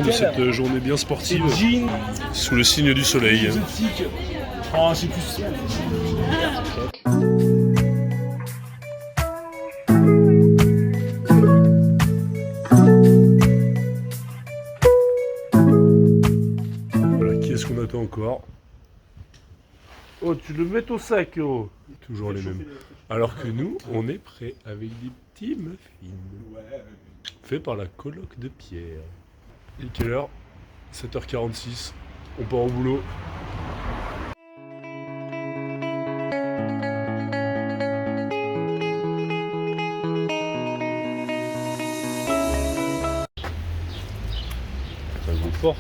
de cette journée bien sportive sous le signe du soleil. Oh, j'ai plus. Voilà, qui est-ce qu'on attend encore? Oh, tu le mets au sac, oh. Toujours les mêmes. Alors que nous, on est prêts avec des petits muffins. Fait par la coloc de Pierre. Et quelle heure? 7h46. On part au boulot. Ça vaut fort.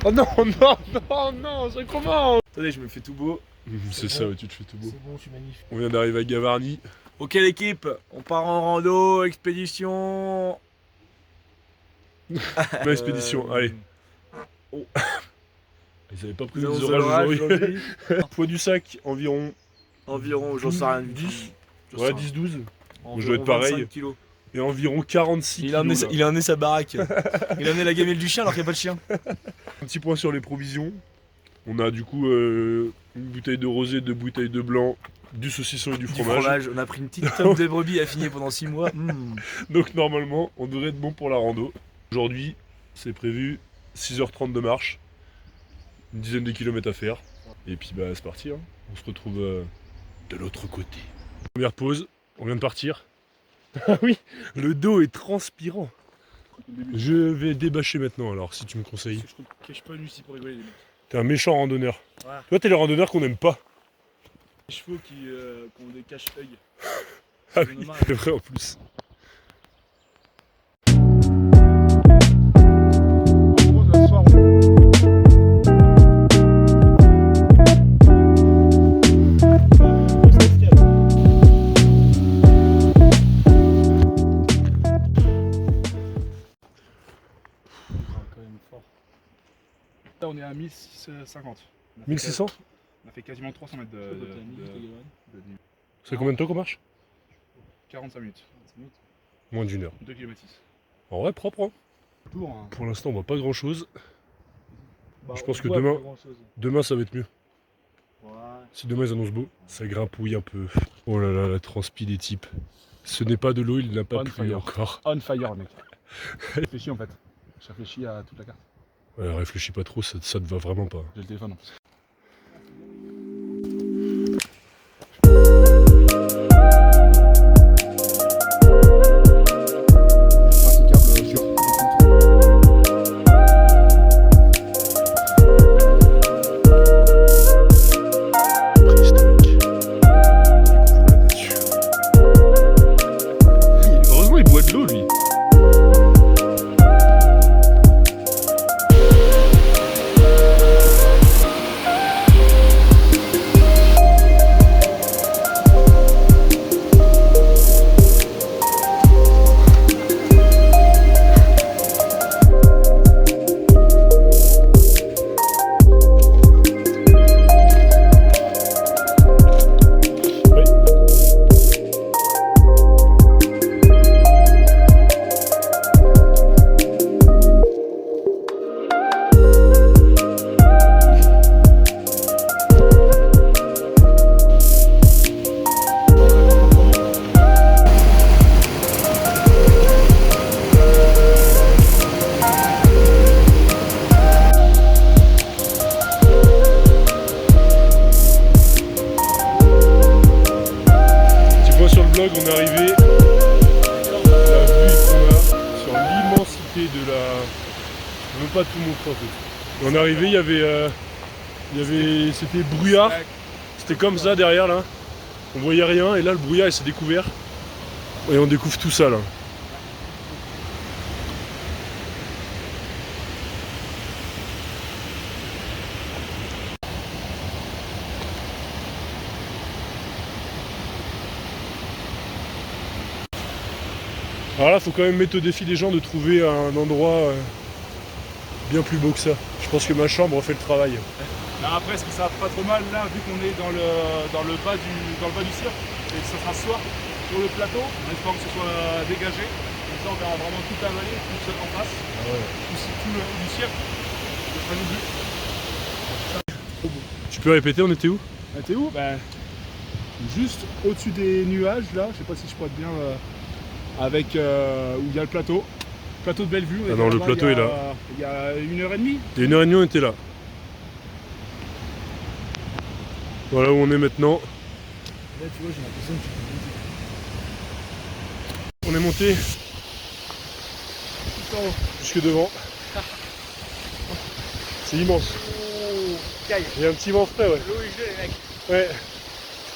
Oh non, non, non, non, ça commence. Attendez, je me fais tout beau. C'est ça, ouais, tu te fais tout beau. C'est bon, je suis magnifique. On vient d'arriver à Gavarnie. Ok l'équipe, on part en rando, expédition. Expédition, allez. Oh. Ils avaient pas pris des Zéro orages orage aujourd'hui. Poids du sac, environ j'en sais rien. 10. Je Ouais, sais 10-12. rien. je dois être pareil. 25 kilos. Et environ 46 Il a kilos. amené sa baraque. Il a amené la gamelle du chien alors qu'il n'y a pas de chien. Un petit point sur les provisions. On a du coup une bouteille de rosé, 2 bouteilles de blanc, du saucisson et du fromage. On a pris une petite tome de brebis affinée pendant 6 mois. Donc normalement, on devrait être bon pour la rando. Aujourd'hui, c'est prévu 6h30 de marche. Une dizaine de kilomètres à faire. Et puis bah c'est parti, hein. On se retrouve de l'autre côté. Première pause, on vient de partir. Ah oui, le dos est transpirant. Je vais débâcher maintenant alors, si tu me conseilles. Je cache pas lui ici pour rigoler les mecs. T'es un méchant randonneur. Ouais. Toi t'es le randonneur qu'on n'aime pas. Les chevaux qui ont des cache-œil. Ah oui, c'est vrai en plus. Là on est à 1650. 1600? On a fait quasiment 300 mètres de nuit. C'est combien de temps qu'on marche? 45 minutes. Moins d'1 heure. 2 km 6. En vrai, propre, hein. Tour, hein. Pour l'instant, on voit pas grand chose. Bah, Je pense que demain ça va être mieux. Ouais. Si demain ils annoncent beau, ça grimpouille un peu. Oh là là, la transpi des types. Ce n'est pas de l'eau, il n'a pas On plu fire. encore. On fire, mec. Je réfléchis en fait. Je réfléchis à toute la carte. Ouais, réfléchis pas trop, ça te va vraiment pas. J'ai le téléphone en plus. Heureusement, il boit de l'eau, lui. On est arrivé, la vue qu'on a sur l'immensité de la... Je ne veux pas tout montrer en fait. On est arrivé, c'était brouillard, c'était comme ça derrière là. On voyait rien et là le brouillard il s'est découvert. Et on découvre tout ça là. Alors là, faut quand même mettre au défi les gens de trouver un endroit bien plus beau que ça. Je pense que ma chambre fait le travail. Là, après, ce qui sera pas trop mal, là, vu qu'on est dans le bas du cirque, et que ce sera ce soir sur le plateau, en espérant que ce soit dégagé. ça, on verra vraiment toute la vallée, tout seul en face. Ah ouais. Tout le du cirque. Le train du but. Tu peux répéter, on était où? Ah, t'es où? Ben, juste au-dessus des nuages, là, je sais pas si je pointe bien, avec où il y a le plateau. Plateau de Bellevue. On Ah était non, le là-bas plateau est là. Il y a 1h30. Il y a 1h30, on était là. Voilà où on est maintenant. Là, tu vois, j'ai l'impression que On est monté jusque devant. C'est immense. Oh, caille. Il y a un petit vent frais, ouais. L'eau est gelée, les mecs. Ouais.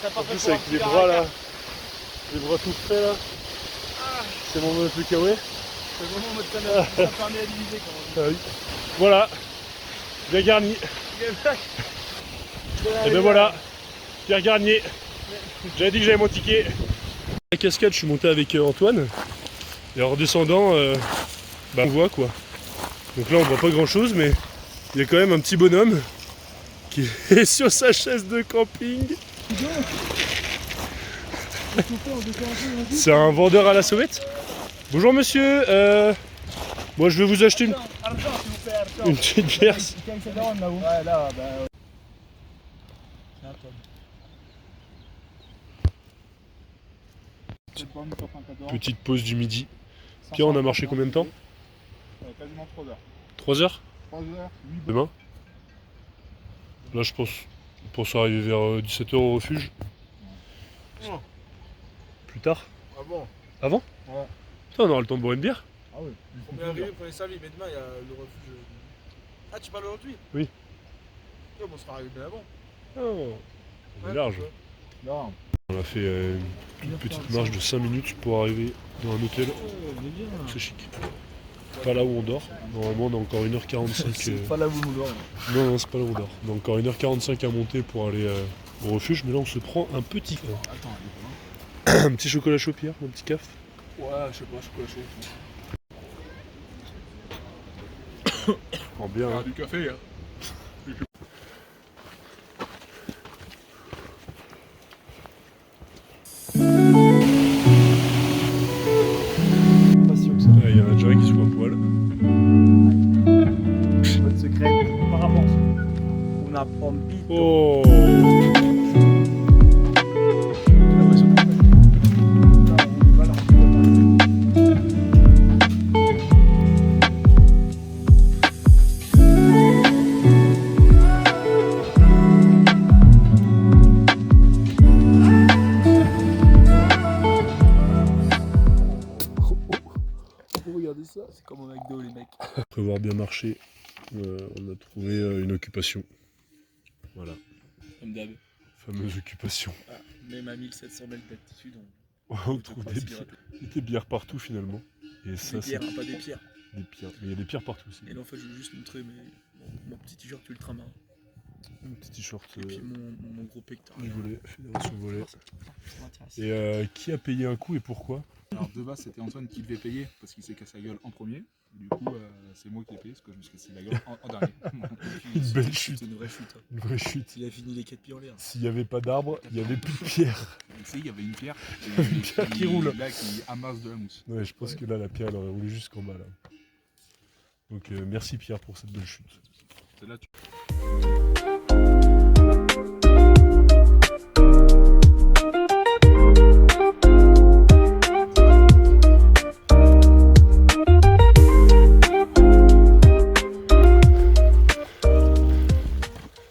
T'as pas En fait plus pour un avec petit les verre bras à là, cap. les bras tout frais là. C'est mon moment plus kawaii. C'est le moment où ça permet à diviser, comme on dit. Ah oui. Voilà, bien garni. Et ben voilà, Pierre Garnier. J'avais dit que j'avais mon ticket. La cascade, je suis monté avec Antoine. Et en redescendant, on voit quoi. Donc là, on voit pas grand chose, mais il y a quand même un petit bonhomme qui est sur sa chaise de camping. C'est un vendeur à la sauvette. Bonjour monsieur, moi je vais vous acheter une petite bière. Ouais, là, bah. Petite pause du midi. Pierre, on a marché combien de temps? Quasiment 3 heures. 3 heures 3 heures, 8 demain? Là je pense arriver vers 17h au refuge. Non. Plus tard? Ah bon? Avant? Ouais. Putain, on aura le temps de boire une bière? Ah oui. On est arrivé, prenez servi, mais demain il y a le refuge. Ah, tu parles aujourd'hui? Oui. Ouais, bon, on sera arrivé bien avant. Oh, on est large. Non. On a fait une petite marche de 5 minutes pour arriver dans un hôtel. C'est chic. Pas là où on dort. Normalement, on a encore 1h45. C'est pas là où nous dormons. Non, c'est pas là où on dort. On a encore 1h45 à monter pour aller au refuge, mais là on se prend un petit coin. Attends, il est pas Un petit chocolat chaud, Pierre, un petit caf. loin. Ouais, je sais pas, chocolat chaud. En bien, hein. du café, hein. Pas sûr que ça. Il y en a déjà un qui se fout à poil. Bonne secrète. Par rapport. On a promis. Oh! Regardez ça, c'est comme au McDo les mecs. Après avoir bien marché, on a trouvé une occupation. Voilà, Comme d'hab. fameuse occupation. Ah, même à 1700 mètres d'altitude, On trouve des bières partout finalement. Et ça, des pierres, hein, pas des pierres. des pierres. Mais il y a des pierres partout aussi. Et là en fait je veux juste montrer mon petit t-shirt ultramarin. Un petit t-shirt Et puis mon gros pectoral. du volet, fédération volet. Ça m'intéresse. Et qui a payé un coup et pourquoi? Alors de base c'était Antoine qui devait payer parce qu'il s'est cassé la gueule en premier. Du coup c'est moi qui ai payé parce que je me suis cassé la gueule en dernier. Une belle chute, C'est une vraie chute. Hein. une vraie chute. Il a fini les 4 pieds en l'air. S'il n'y avait pas d'arbre, il n'y avait plus de pierre. Tu sais, il y avait une pierre, Une pierre qui roule. Là qui amasse de la mousse. Ouais, je pense que là, la pierre, elle aurait roulé jusqu'en bas. Là. Donc merci Pierre pour cette belle chute. C'est là tu...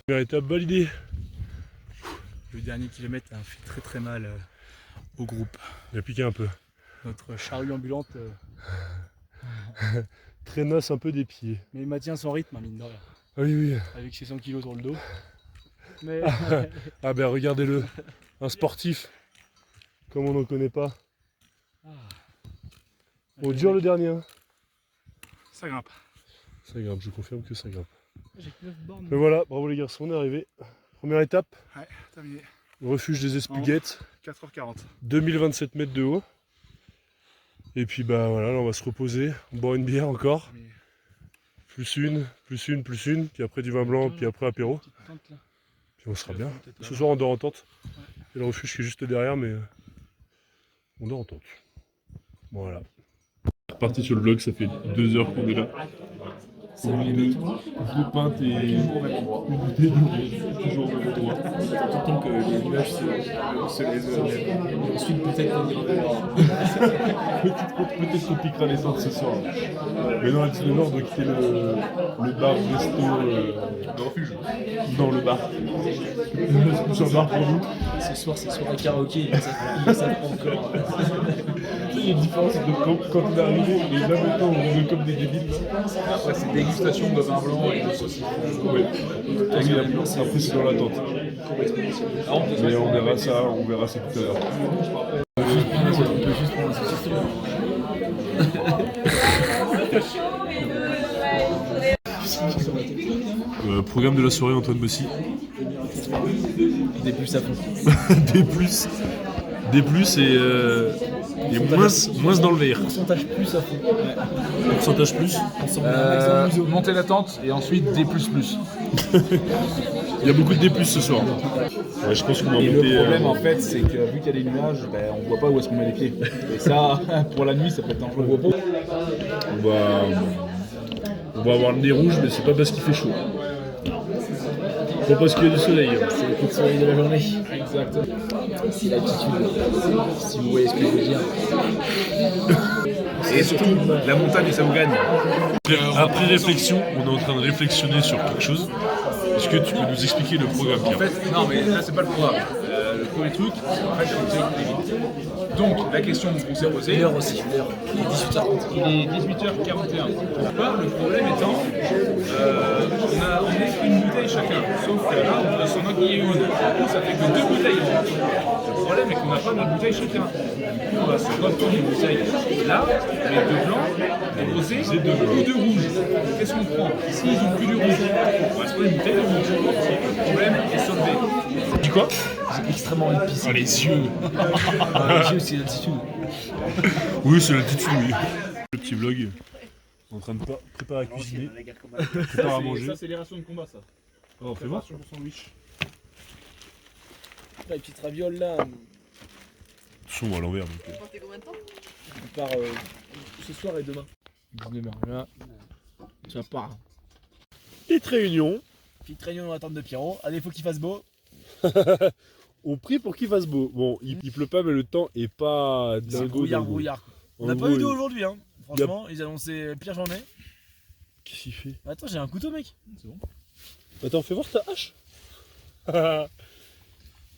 Première étape validée. Le dernier kilomètre a fait très très mal au groupe. Il a piqué un peu. Notre charrue ambulante, Traînasse un peu des pieds. mais il maintient son rythme, hein, mine de rien. Ah oui, oui. Avec ses 100 kilos sur le dos. Mais Ah ben regardez-le. Un sportif. Comme on n'en connaît pas. On dure le dernier. Hein. Ça grimpe. Ça grimpe, je confirme que ça grimpe. j'ai que 9 bornes. Mais voilà, bravo les garçons, on est arrivé. Première étape, Ouais, terminé. refuge des Espuguettes. 4h40. 2027 mètres de haut. Et puis bah voilà, là on va se reposer, on boit une bière encore. Mais... Plus une, puis après du vin blanc, puis après apéro. Puis on sera bien. Ce soir on dort en tente. Il y a le refuge qui est juste derrière, mais on dort en tente. Voilà. reparti sur le vlog, ça fait 2 heures qu'on est là. On a deux pintes et une bouteille d'eau. Toujours au même endroit. Tant que les nuages se lèvent. Ensuite, peut-être Peut-être qu'on piquera l'essence ce soir. Mais non, à 19h, on doit quitter le bar resto. Le refuge. Non, le bar. C'est un bar pour nous. ce soir, c'est soirée karaoké. Ils savent pas encore. Il y a une différence de quand on est arrivé, et là maintenant on est comme des débiles. Après, c'est dégustation de vin blanc et de saucisses. Ouais. Après c'est dans l'attente. Mais on verra ça tout à l'heure. On peut juste prendre la saucisse. Programme de la soirée, Antoine Bossy. Des plus à fond. Des plus et moins dans le verre. Pourcentage plus à fond. Pourcentage plus. Monter la tente et ensuite des plus. Il y a beaucoup de D+, ce soir. Ouais, je pense qu'on va Et monter. le problème en fait, c'est que vu qu'il y a des nuages, on voit pas où est-ce qu'on met les pieds. Et ça, pour la nuit, ça peut être dangereux. On va avoir le nez rouge, mais c'est pas parce qu'il fait chaud. C'est parce qu'il y a du soleil. C'est le coup de soleil de la journée. Exactement. C'est l'altitude. Si vous voyez ce que je veux dire. Et surtout, la montagne, ça vous gagne. Après réflexion, on est en train de réflexionner sur quelque chose. Est-ce que tu peux nous expliquer le programme, Pierre? En fait, non, mais là, c'est pas le programme. Le premier truc, en fait, c'est donc, la question qu'on s'est posée. L'heure aussi, l'heure. Il est 18h40. Il est 18h41. Pourquoi? Le problème étant, on est une bouteille chacun. Sauf que là, on doit s'en enquiller une. Du coup, ça fait que 2 bouteilles. Le problème est qu'on n'a pas notre bouteille chacun. Du coup, on va se retourner une bouteille là, mais 2 blancs, des rosés ou 2 rouges. Qu'est-ce qu'on prend? S'ils n'ont plus du rouge, on va se prendre une bouteille de rouge. Le problème est solvé. Tu dis quoi? J'ai extrêmement envie de pisser. Ah, les yeux. Les yeux, c'est l'altitude. Oui, c'est l'altitude, oui. Le petit vlog. En train de préparer à cuisiner. Préparer à manger. Ça, c'est les rations de combat, ça. Oh, fais voir. Préparation pour sandwich. Les petites ravioles là. Son à l'envers. Donc. T'es combien de temps? On part ce soir et demain. 19h. Là, ça part. Petite réunion. Petite réunion dans la tente de Pierrot. Allez, faut qu'il fasse beau. On prie pour qu'il fasse beau. Bon, il pleut pas, mais le temps est pas C'est dingo. brouillard. On n'a pas eu d'eau aujourd'hui, hein. Franchement, ils annonçaient pire journée. Qu'est-ce qu'il fait? Attends, j'ai un couteau, mec. C'est bon. Attends, fais voir ta hache.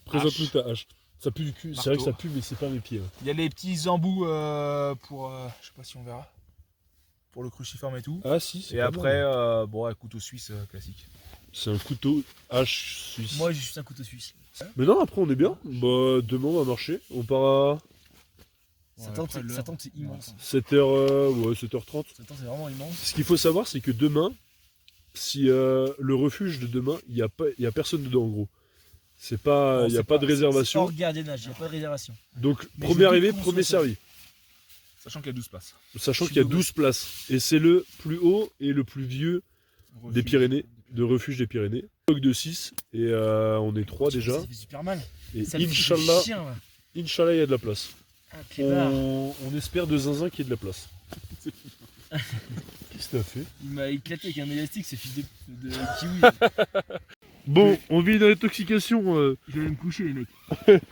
Présente-nous ta hache. Ça pue du cul. C'est vrai que ça pue, mais c'est pas mes pieds. Hein. Il y a les petits embouts pour. Je sais pas si on verra. Pour le cruciforme et tout. Ah si, c'est Et pas après, mal. bon, un couteau suisse classique. C'est un couteau hache suisse. Moi, j'ai juste un couteau suisse. Mais non, après on est bien. Bah, demain on va marcher. On part à Sa tente, c'est immense. 7h, ouais, 7h30. Sa tente, c'est vraiment immense. Ce qu'il faut savoir, c'est que demain, si le refuge de demain, il y a personne dedans en gros. C'est pas, il n'y a pas de réservation. Hors gardiennage, il n'y a pas de réservation. Donc, Mais premier je arrivé, doute qu'on premier soit seul. servi. Sachant qu'il y a 12 places. Sachant qu'il y a 12 places. Et c'est le plus haut et le plus vieux des Pyrénées, de refuge des Pyrénées. Bloc de 6, et on est 3 déjà. Ça fait super mal. Et Ça me fait Inch'Allah, chien, là. Inch'Allah, il y a de la place. Ah, clébard. On espère de zinzin qu'il y ait de la place. Qu'est-ce que t'as fait? Il m'a éclaté avec un élastique, c'est fils de kiwi. Bon, on vit dans l'intoxication. Je vais me coucher, les mecs.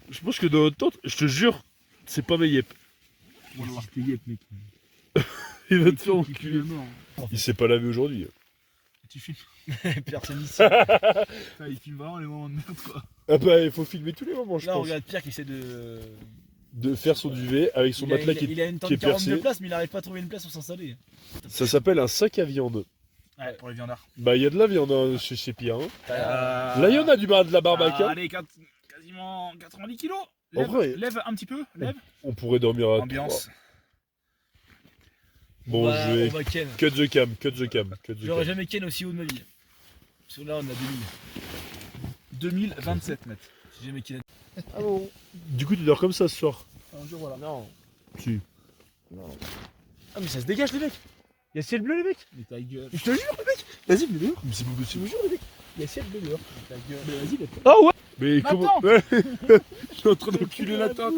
Je pense que dans notre tente, je te jure, c'est pas mes yep. C'était yep, mec. Il va te faire enculer. Il s'est pas lavé aujourd'hui. Tu filmes. Personne ici. Il filme vraiment les moments de merde, quoi. Ah bah, il faut filmer tous les moments, je Là, on pense. regarde Pierre qui essaie de. De faire son duvet avec son matelas il a une tente qui est 42 percé. places, mais il n'arrive pas à trouver une place pour s'installer. Ça s'appelle un sac à viande. Ouais. Pour les viandards. Bah, il y a de la viande hein, chez Pierre. Hein. Ah. Là, il y en a de la barbaque. Hein. Allez, quasiment 90 kilos. En Lève, vrai. lève un petit peu, lève. On pourrait dormir à Ambiance. 3. Bon, je vais. On va ken. Cut the cam. J'aurais jamais ken aussi haut de ma vie. Parce que là, on a 2000. 2027 mètres. J'ai jamais ken. Ah bon. Du coup, tu dors comme ça ce soir. Un jour, voilà. Non. Si. Ah, mais ça se dégage, les mecs. Il y a ciel bleu, les mecs. Mais ta gueule. Je te jure, les mecs. Vas-y, mais dehors. Mais c'est pas Je possible. vous jure, les mecs. Il y a ciel bleu dehors. Ta gueule. Mais vas-y, les Ah ouais. Mais Mais comment. attends. Ouais. Je suis en train d'enculer la tente.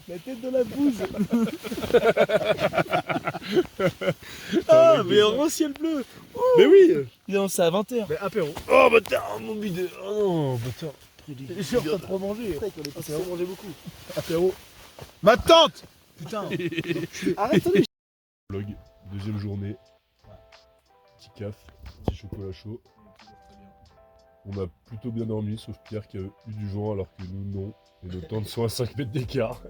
La tête dans la bouse. Ah, mais en ciel bleu. Mais oui. Il est lancé à 20h. Mais apéro. Oh bâtard, mon bide. Oh non, bâtard. T'es sûr que t'as trop mangé? On est passé à manger beaucoup. Apéro. Ma tante. Putain. Arrête de Vlog, deuxième journée. Petit caf, petit chocolat chaud. On a plutôt bien dormi, sauf Pierre qui a eu du vent alors que nous non. Et nos tentes sont à 5 mètres d'écart.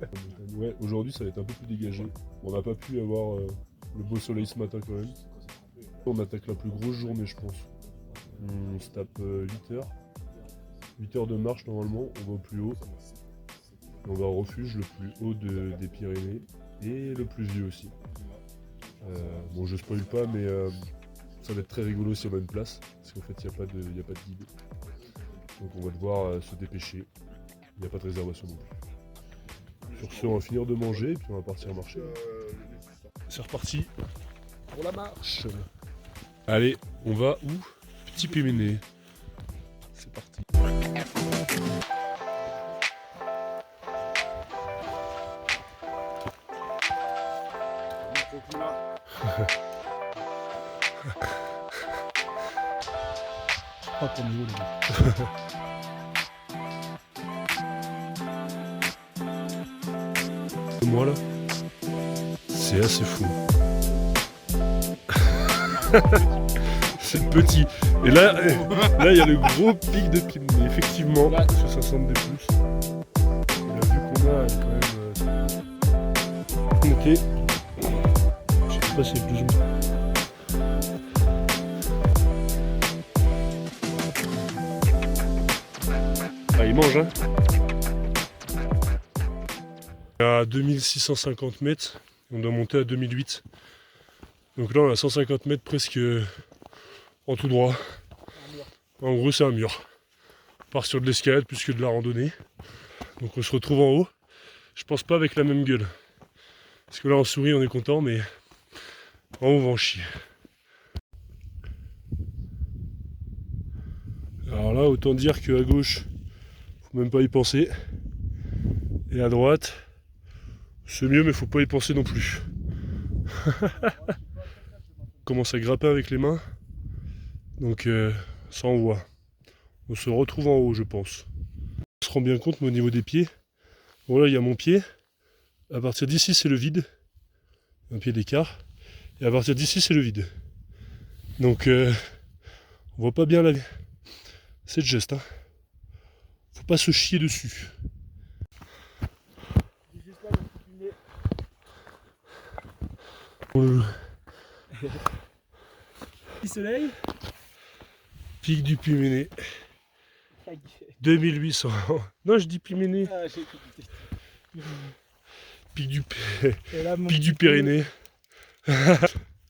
Ouais, aujourd'hui ça va être un peu plus dégagé. On n'a pas pu avoir le beau soleil ce matin quand même. On attaque la plus grosse journée je pense. On se tape 8 heures. 8 heures de marche normalement, on va au plus haut. On va au refuge le plus haut des Pyrénées et le plus vieux aussi. Bon je spoil pas mais ça va être très rigolo si on a une place. Parce qu'en fait il n'y a pas de guide. Donc on va devoir se dépêcher. Il n'y a pas de réservation non plus. Sur ce, on va finir de manger et puis on va partir marcher. C'est reparti pour la marche. Allez, on va où? Petit Pyménée. C'est parti. Je crois qu'on est où là? Moi là, c'est assez fou. C'est petit. Et là, il y a le gros pic de Pyrénées. Effectivement, parce que ça semble des pouces. Et la vue qu'on a, elle est quand même. Ok. Je sais pas si c'est plus ou moins. Ah, il mange, hein. À 2650 mètres, on doit monter à 2008. Donc là on a 150 mètres presque en tout droit. En gros c'est un mur. On part sur de l'escalade plus que de la randonnée. Donc on se retrouve en haut. Je pense pas avec la même gueule. Parce que là en souris on est content mais en haut on va en chier. Alors là autant dire qu'à gauche, faut même pas y penser. Et à droite, c'est mieux mais faut pas y penser non plus. Commence à grapper avec les mains. Donc ça envoie. On se retrouve en haut je pense. On se rend bien compte mais au niveau des pieds. Bon là il y a mon pied. À partir d'ici c'est le vide. Un pied d'écart. Et à partir d'ici c'est le vide. Donc on voit pas bien la. C'est le geste hein. Faut pas se chier dessus. Petit soleil. Pic du Pyménée. 2800. Non, je dis Pyménée. Ah, j'ai tout. Pic du, Et là, mon Pic du petit peu, Pyrénées.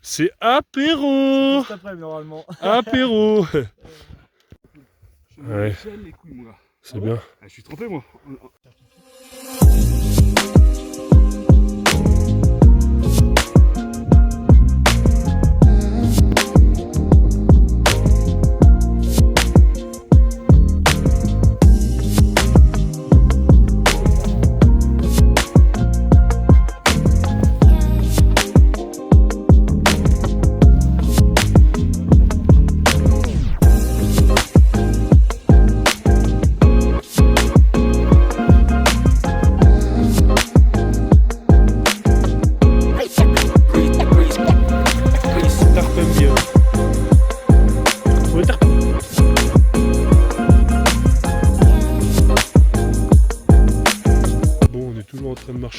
C'est apéro. juste après, normalement. Apéro. Je Ouais. me gèle les couilles, moi. C'est bien. Ah, je suis trempé, moi.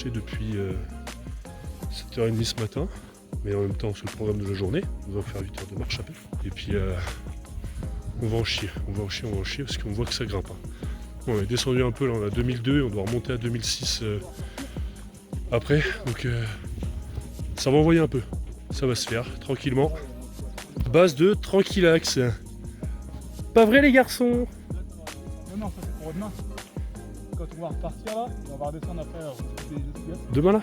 Depuis 7h30 ce matin, mais en même temps c'est le programme de la journée, on va faire 8 heures de marche à peu. Et puis on va en chier, parce qu'on voit que ça grimpe. Bon, on est descendu un peu, là on a 2002 et on doit remonter à 2006 après, donc ça va envoyer un peu, ça va se faire tranquillement. Base de tranquillax. Pas vrai les garçons? Non, ça c'est pour demain. Quand on va repartir là, on va redescendre après des escaliers. Demain là?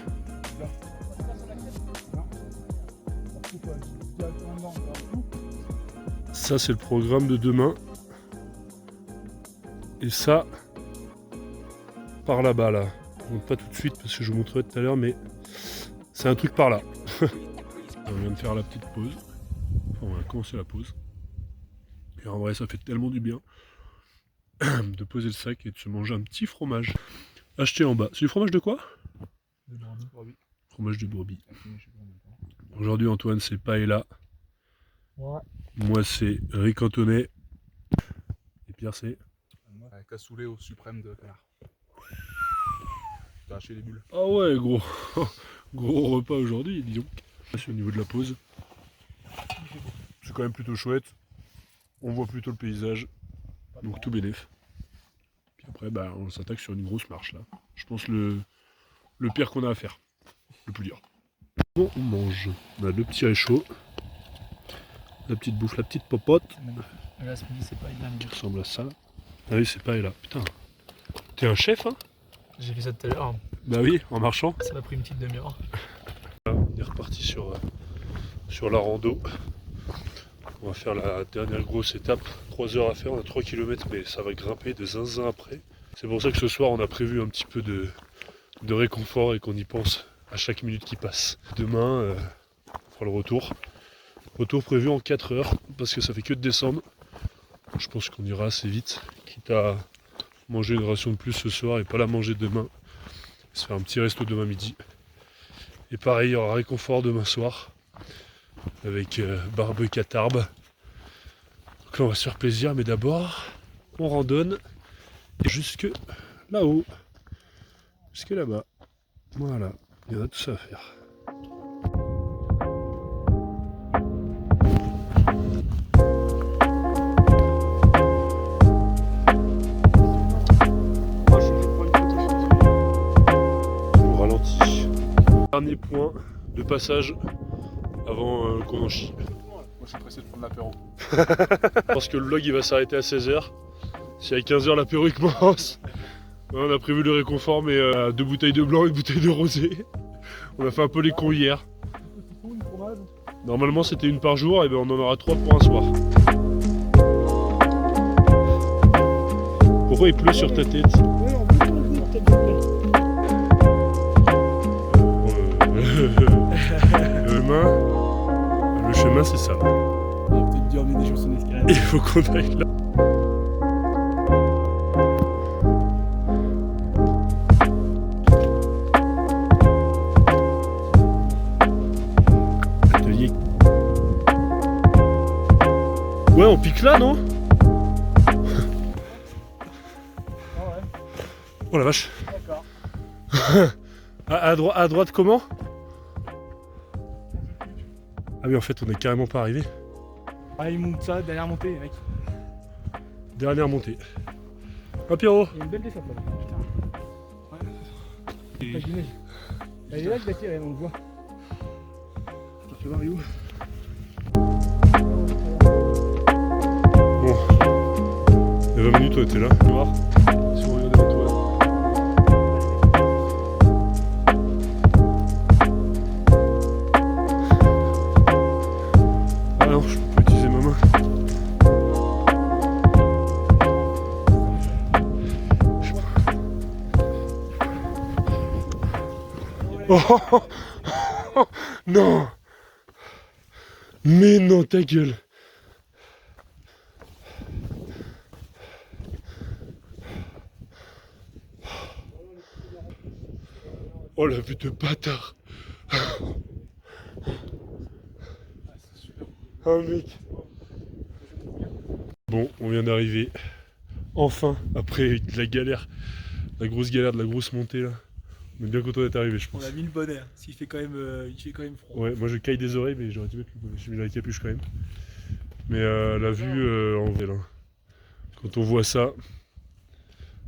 Ça c'est le programme de demain. Et ça, par là-bas là. Je vous montre pas tout de suite parce que je vous montrerai tout à l'heure, mais c'est un truc par là. On vient de faire la petite pause. Enfin, on va commencer la pause. Et en vrai, ça fait tellement du bien de poser le sac et de se manger un petit fromage acheté en bas. C'est du fromage de quoi? De brebis. Fromage de brebis. Aujourd'hui, Antoine, c'est paella. Ouais. Moi, c'est riz cantonais. Et Pierre, c'est Cassoulet au suprême de canard. T'as acheté les bulles. ah ouais, gros, gros repas aujourd'hui, dis donc. C'est au niveau de la pause. C'est quand même plutôt chouette. On voit plutôt le paysage. Donc tout bénef. Puis après, bah, on s'attaque sur une grosse marche là. Je pense le pire qu'on a à faire. Le plus dur. Bon, on mange. On a le petit réchaud. La petite bouffe, la petite popote. Là, ce midi, c'est pas énorme. Qui ressemble à ça. Ah oui, c'est pas là. Putain. T'es un chef, hein? J'ai fait ça tout à l'heure. Bah oui, en marchant. Ça m'a pris une petite demi-heure. On est reparti sur la rando. On va faire la dernière grosse étape. 3 heures à faire, on a 3 km, mais ça va grimper de zinzin après. C'est pour ça que ce soir, on a prévu un petit peu de réconfort et qu'on y pense à chaque minute qui passe. Demain, on fera le retour. Retour prévu en 4 heures, parce que ça fait que de descendre. Je pense qu'on ira assez vite, quitte à manger une ration de plus ce soir et pas la manger demain. Se faire un petit resto demain midi. Et pareil, il y aura réconfort demain soir avec barbecue à Tarbes. Donc là, on va se faire plaisir, mais d'abord, on randonne et jusque là-haut, jusque là-bas. Voilà, il y en a tout ça à faire. On ralentit. Dernier point de passage avant qu'on en chie. Moi je suis pressé de prendre l'apéro. Parce que le vlog il va s'arrêter à 16h. Si à 15h l'apéro il commence. On a prévu le réconfort, mais 2 bouteilles de blanc et 1 bouteille de rosé. On a fait un peu les cons hier. Normalement c'était 1 par jour, et ben on en aura 3 pour un soir. Pourquoi il pleut sur ta tête? Le chemin c'est ça. On va peut-être dû emmener des chansons d'escalade. Il faut qu'on aille là. Atelier. Ouais, on pique là, non? Oh la vache. D'accord. À droite comment? Ah oui, en fait on est carrément pas arrivé. Ah, il monte ça, dernière montée, les mecs. Dernière montée. Ah Pierrot. Il y a une belle descente là. Putain. Ouais. J'imagine. Elle est là, je la tire, on le voit. Je vais voir où. Bon. Il y a 20 minutes on était là. Tu vas voir. Si on regarde devant toi. Ah non, je peux pas utiliser ma main. Oh non. Mais non, ta gueule. Oh la vue de bâtard. Oh mec. Bon, on vient d'arriver. Enfin, après la galère. La grosse galère de la grosse montée là. On est bien content d'être arrivé, je pense. On a mis le bonnet, hein, parce qu'il fait quand même froid. Ouais, moi je caille des oreilles, mais j'aurais dû mettre le bonnet. J'ai mis la capuche quand même. Mais la vue en vrai là. Quand on voit ça,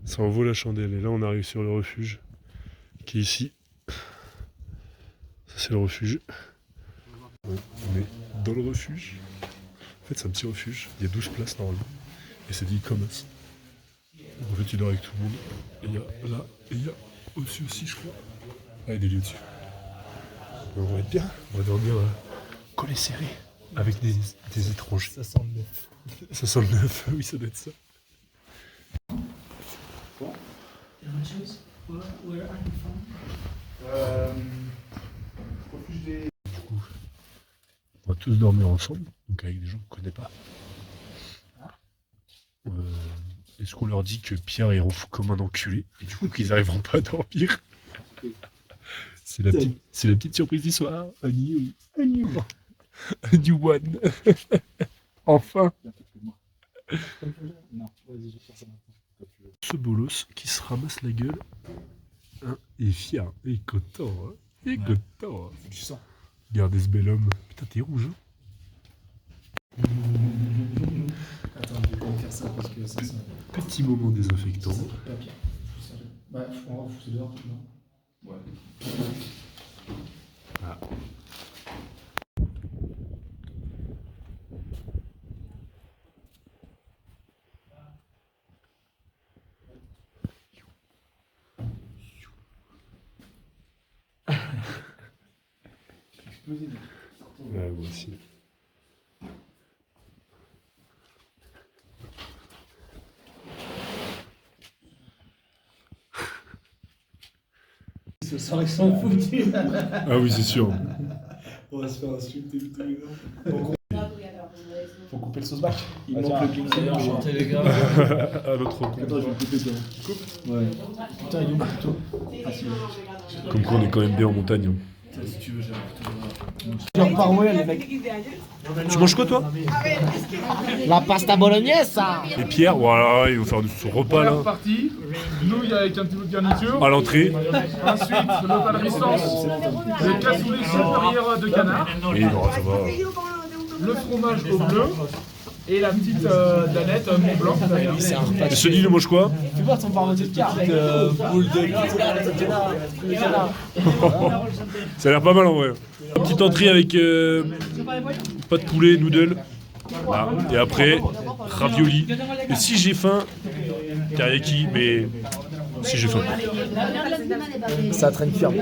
ça en vaut la chandelle. Et là on arrive sur le refuge qui est ici. Ça c'est le refuge. Ouais, on est dans le refuge. En fait c'est un petit refuge. Il y a 12 places normalement. Et c'est dit comme ça. En fait tu dors avec tout le monde. Et il y a là, et il y a au-dessus aussi je crois. Ah, il y a des lits au-dessus. On va être bien. On va dormir collés serrés. Avec des étrangers. Ça sent le neuf. Ça sent le neuf, oui ça doit être ça. On va tous dormir ensemble, donc avec des gens qu'on ne connaît pas. Est-ce qu'on leur dit que Pierre est en fou comme un enculé et du coup qu'ils n'arriveront pas à dormir? C'est la petite surprise du soir. A new one. Enfin. Ce bolos qui se ramasse la gueule hein, est fier, est content. Hein. Il est content. Hein. Tu sens. Regardez ce bel homme. Putain, t'es rouge. Hein. Attends, je vais pas faire ça parce que ça. Petit moment désinfectant. Papier. Bah, on va pousser dehors, non? Ouais. Ah. Ouais, moi aussi. Ce soir, ils sont foutus. Ah oui, c'est sûr. On va se faire insulter tous les gars. Faut couper le sauce bac. Il manque le bling. Enchanté les gars. À l'autre con. Attends, je vais le couper toi. Tu coupes? Ouais. Putain, il est où le couteau? Comme quoi, on est quand même bien en montagne. Hein. Si tu veux, j'ai un couteau. Genre par où les mecs? Tu manges quoi, toi? La pasta bolognaise, ça. Et Pierre, voilà, il va faire son repas là. Partie, nouilles avec un petit bout de garniture. À l'entrée. Ensuite, le repas de résistance, le cassoulet supérieur de canard, Et non, ça va. le fromage au bleu et la petite danette Mont Blanc. C'est un repas. Et ce lit, il mange quoi? Tu vois son parmentier de carte. Boule de Ça a l'air pas mal en vrai. Petite entrée avec pas de poulet, noodle. Voilà. Et après, ravioli. Et si j'ai faim, teriyaki, mais si j'ai faim. Ça traîne ferme.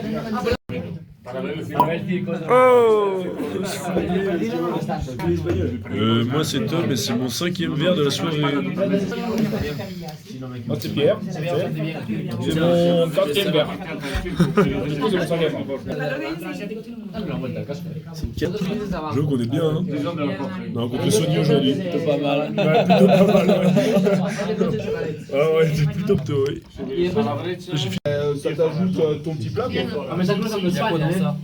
Oh moi c'est Tom et c'est mon 5e verre de la soirée. Moi c'est Pierre, c'est mon 4e verre. Du coup c'est mon 5e. Je vois qu'on est bien, hein. On a rencontré Sony aujourd'hui. Plutôt pas mal. Ouais, plutôt pas mal, ouais. Ah ouais, c'est plutôt plutôt, oui. J'ai fini. Ça t'ajoute ton petit plat. Ah, mais ça coûte un España, ça.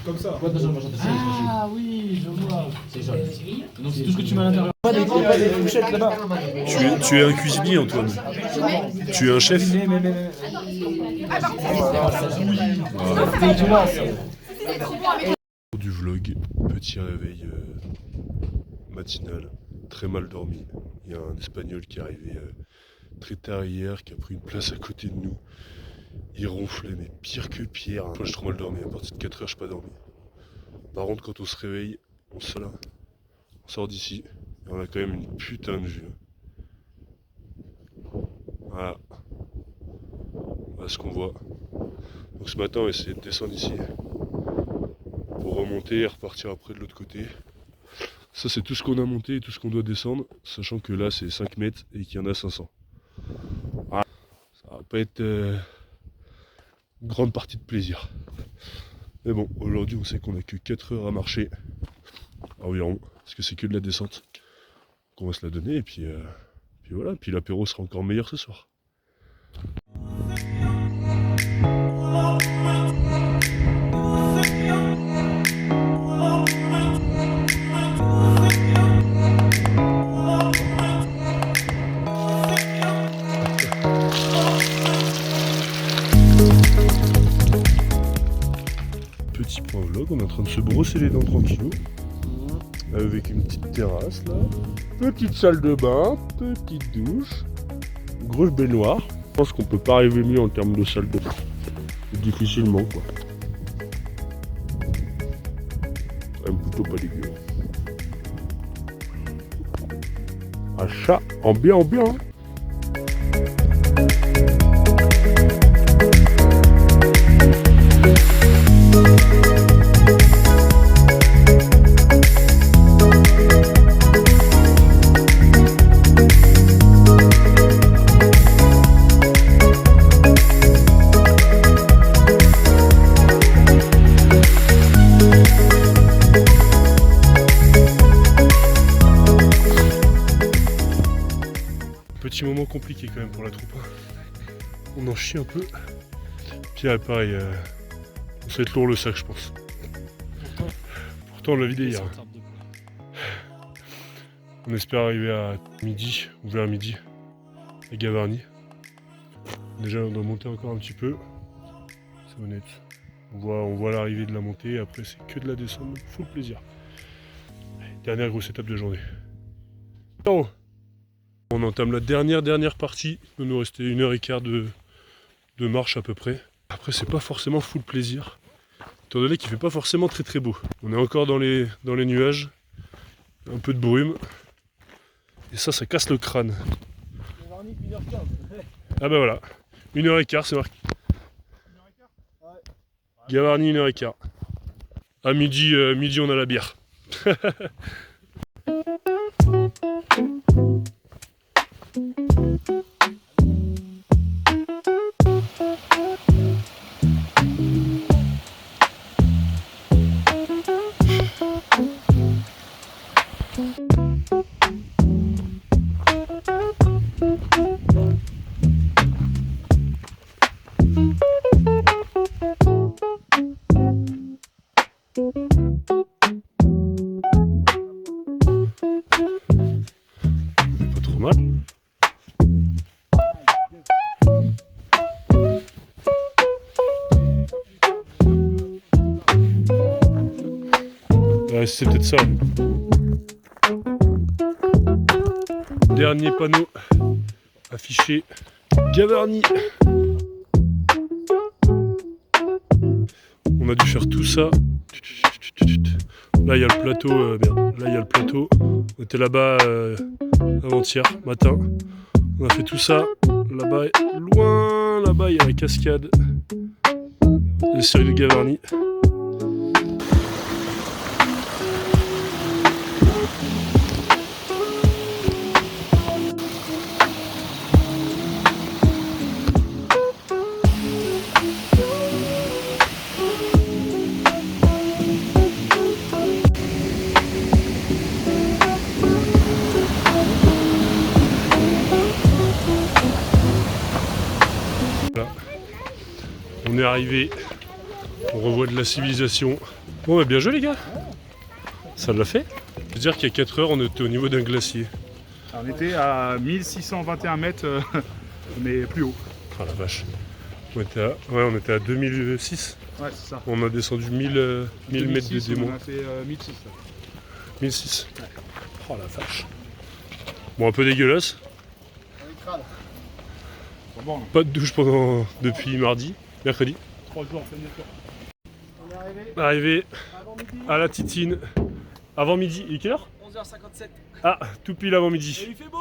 Comme ça. Ah oui, je vois. C'est jaune. Donc c'est tout ce que tu mets à l'intérieur. Pas des fourchettes là-bas. Tu es un cuisinier, Antoine. Tu es un chef. Du vlog, petit réveil matinal, très mal dormi. Il y a un Espagnol qui est arrivé très tard hier, qui a pris une place à côté de nous. Il ronflait, mais pire que Pierre. Moi j'ai trop mal dormi, à partir de 4 heures je n'ai pas dormi. Par contre quand on se réveille, on sort d'ici, et on a quand même une putain de vue. Voilà. Voilà ce qu'on voit. Donc ce matin on va essayer de descendre ici pour remonter et repartir après de l'autre côté. Ça c'est tout ce qu'on a monté et tout ce qu'on doit descendre, sachant que là c'est 5 mètres et qu'il y en a 500. Voilà. Ça va pas être une grande partie de plaisir. Mais bon, aujourd'hui on sait qu'on a que 4 heures à marcher environ, parce que c'est que de la descente. Donc on va se la donner et puis voilà, puis l'apéro sera encore meilleur ce soir. Petit point vlog, on est en train de se brosser les dents tranquillou. Avec une petite terrasse là. Petite salle de bain, petite douche, grosse baignoire. Je pense qu'on peut pas arriver mieux en termes de salle de bain. Difficilement quoi. Quand même plutôt pas dégueu. Achat en bien en bien. compliqué quand même pour la troupe. On en chie un peu. Puis là, pareil, ça va être lourd le sac, je pense. Pourtant, on l'a vidé hier. On espère arriver à midi, ou vers midi, à Gavarnie. Déjà, on doit monter encore un petit peu. C'est honnête. On voit l'arrivée de la montée, après c'est que de la descente, full plaisir. Dernière grosse étape de journée. Oh, on entame la dernière partie. Il va nous rester 1h15 de marche à peu près. Après c'est pas forcément full plaisir, étant donné qu'il fait pas forcément très beau. On est encore dans les nuages, un peu de brume. Et ça casse le crâne. Ah bah voilà, 1h15 c'est marqué. Gavarnie 1h15. À midi, on a la bière. Pas trop mal. Ouais, c'est peut-être ça. Dernier panneau affiché Gavarnie. On a dû faire tout ça. Là il y a le plateau, merde. Là il y a le plateau. On était là-bas avant-hier matin. On a fait tout ça. Là-bas, loin là-bas, il y a la cascade. Le sérieux de Gavarnie. Là. On est arrivé, on revoit de la civilisation. Bon bah bien joué les gars, ça l'a fait. Je veux dire qu'il y a 4 heures on était au niveau d'un glacier. On était à 1621 mètres, mais plus haut. Oh la vache. On était à 2006. Ouais c'est ça. On a descendu 1000 mètres de démon. On a fait 1006. 1006. Oh la vache. Bon un peu dégueulasse. Bon, Pas de douche depuis mercredi. 3 jours en pleine nature. Arrivé à la Titine avant midi. Il est quelle heure? 11h57. Ah, tout pile avant midi. Et il fait beau.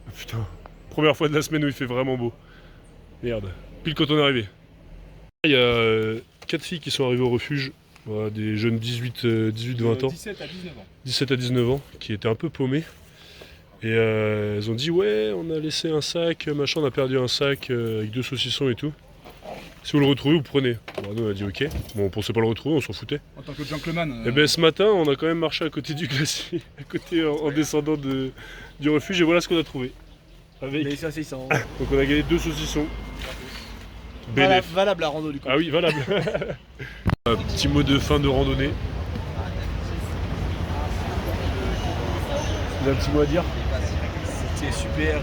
Ah, putain, première fois de la semaine où il fait vraiment beau. Merde, pile quand on est arrivé. Il y a 4 filles qui sont arrivées au refuge. Voilà, des jeunes 18-20 ans. 17 à 19 ans. 17 à 19 ans, qui étaient un peu paumés. Et elles ont dit ouais, on a laissé un sac, machin, on a perdu un sac avec 2 saucissons et tout. Si vous le retrouvez, vous prenez. Bon, nous on a dit ok. Bon, on pensait pas le retrouver, on s'en foutait. En tant que gentleman. Et ben ce matin, on a quand même marché à côté du glacier, à côté en descendant du refuge, et voilà ce qu'on a trouvé. Avec... Les saucissons. Donc on a gagné 2 saucissons. Valable la rando du coup. Ah oui, valable. Un petit mot de fin de randonnée. Vous avez un petit mot à dire? C'était super et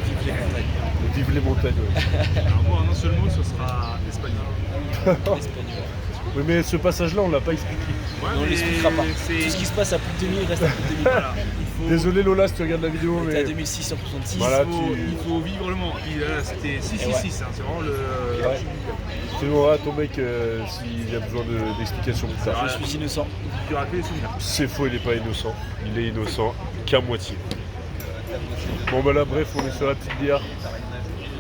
vive les montagnes. Vive les montagnes. Ouais. Alors moi en un seul mot ce sera espagnol. Oui mais ce passage-là on l'a pas expliqué. Ouais, On mais l'expliquera pas. c'est- Tout ce qui se passe à plus de 2000 reste à plus de 2000. Voilà. Désolé Lola si tu regardes la vidéo On était mais... à 2666. Voilà, Il faut vivre le moment. Puis là c'était 666, hein, c'est vraiment le. Ouais. Tu demanderas à ton mec s'il y a besoin d'explications plus tard. Je suis innocent. Tu rappelles les souvenirs. C'est faux, il n'est pas innocent. Il est innocent qu'à moitié. Bon bah là bref, on est sur la petite bière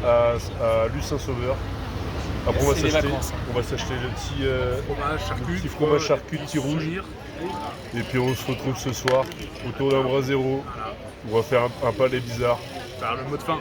à Luce-Saint-Sauveur. Après on va C'est les s'acheter vacances. le Fromage, petit fromage charcuterie rouge. Et puis on se retrouve ce soir autour d'un bras zéro. On va faire un palais bizarre. Par le mot de fin.